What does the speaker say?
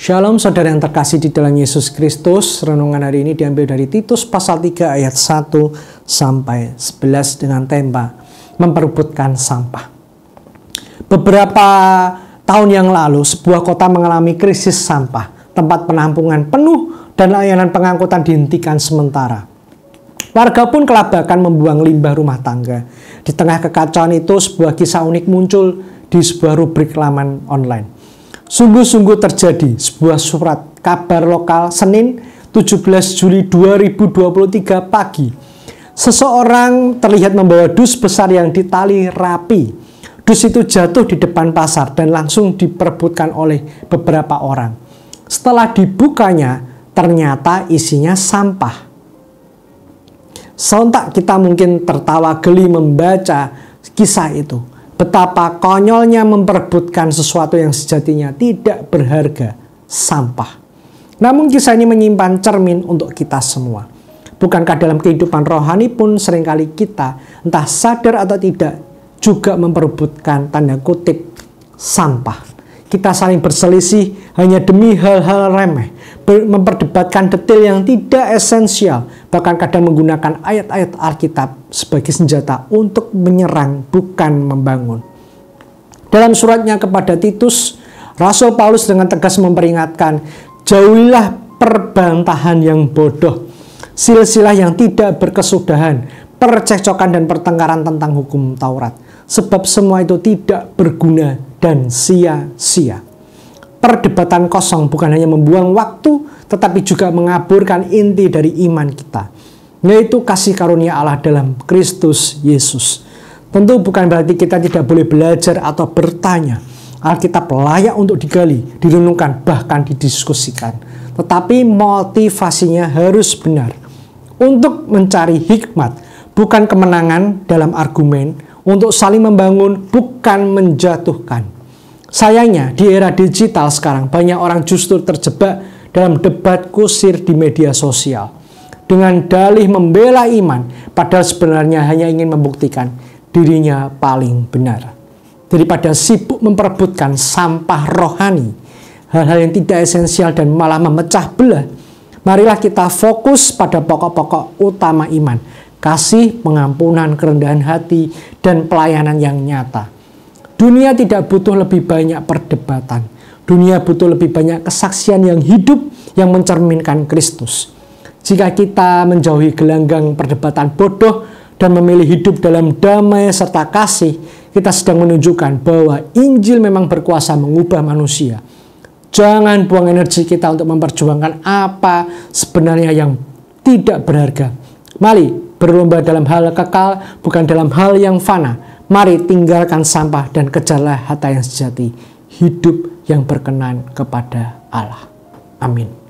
Shalom saudara yang terkasih di dalam Yesus Kristus. Renungan hari ini diambil dari Titus pasal 3 ayat 1 sampai 11 dengan tema memperebutkan sampah. Beberapa tahun yang lalu sebuah kota mengalami krisis sampah. Tempat penampungan penuh dan layanan pengangkutan dihentikan sementara. Warga pun kelabakan membuang limbah rumah tangga. Di tengah kekacauan itu sebuah kisah unik muncul di sebuah rubrik laman online. Sungguh-sungguh terjadi, sebuah surat kabar lokal Senin 17 Juli 2023 pagi. Seseorang terlihat membawa dus besar yang ditali rapi. Dus itu jatuh di depan pasar dan langsung diperebutkan oleh beberapa orang. Setelah dibukanya, ternyata isinya sampah. Sontak kita mungkin tertawa geli membaca kisah itu. Betapa konyolnya memperebutkan sesuatu yang sejatinya tidak berharga, sampah. Namun kisah ini menyimpan cermin untuk kita semua. Bukankah dalam kehidupan rohani pun seringkali kita, entah sadar atau tidak, juga memperebutkan tanda kutip sampah. Kita saling berselisih hanya demi hal-hal remeh, memperdebatkan detail yang tidak esensial, bahkan kadang menggunakan ayat-ayat Alkitab sebagai senjata untuk menyerang bukan membangun. Dalam suratnya kepada Titus, Rasul Paulus dengan tegas memperingatkan, jauhilah perbantahan yang bodoh, silsilah yang tidak berkesudahan, percekcokan dan pertengkaran tentang hukum Taurat. Sebab semua itu tidak berguna dan sia-sia. Perdebatan kosong bukan hanya membuang waktu, tetapi juga mengaburkan inti dari iman kita, yaitu kasih karunia Allah dalam Kristus Yesus. Tentu bukan berarti kita tidak boleh belajar atau bertanya. Alkitab layak untuk digali, direnungkan, bahkan didiskusikan. Tetapi motivasinya harus benar. Untuk mencari hikmat, bukan kemenangan dalam argumen, untuk saling membangun, bukan menjatuhkan. Sayangnya, di era digital sekarang, banyak orang justru terjebak dalam debat kusir di media sosial. Dengan dalih membela iman, padahal sebenarnya hanya ingin membuktikan dirinya paling benar. Daripada sibuk memperebutkan sampah rohani, hal-hal yang tidak esensial dan malah memecah belah, marilah kita fokus pada pokok-pokok utama iman. Kasih, pengampunan, kerendahan hati, dan pelayanan yang nyata. Dunia tidak butuh lebih banyak perdebatan. Dunia butuh lebih banyak kesaksian yang hidup yang mencerminkan Kristus. Jika kita menjauhi gelanggang perdebatan bodoh dan memilih hidup dalam damai serta kasih, kita sedang menunjukkan bahwa Injil memang berkuasa mengubah manusia. Jangan buang energi kita untuk memperjuangkan apa sebenarnya yang tidak berharga. Mari berlomba dalam hal kekal, bukan dalam hal yang fana. Mari tinggalkan sampah dan kejarlah harta yang sejati, hidup yang berkenan kepada Allah. Amin.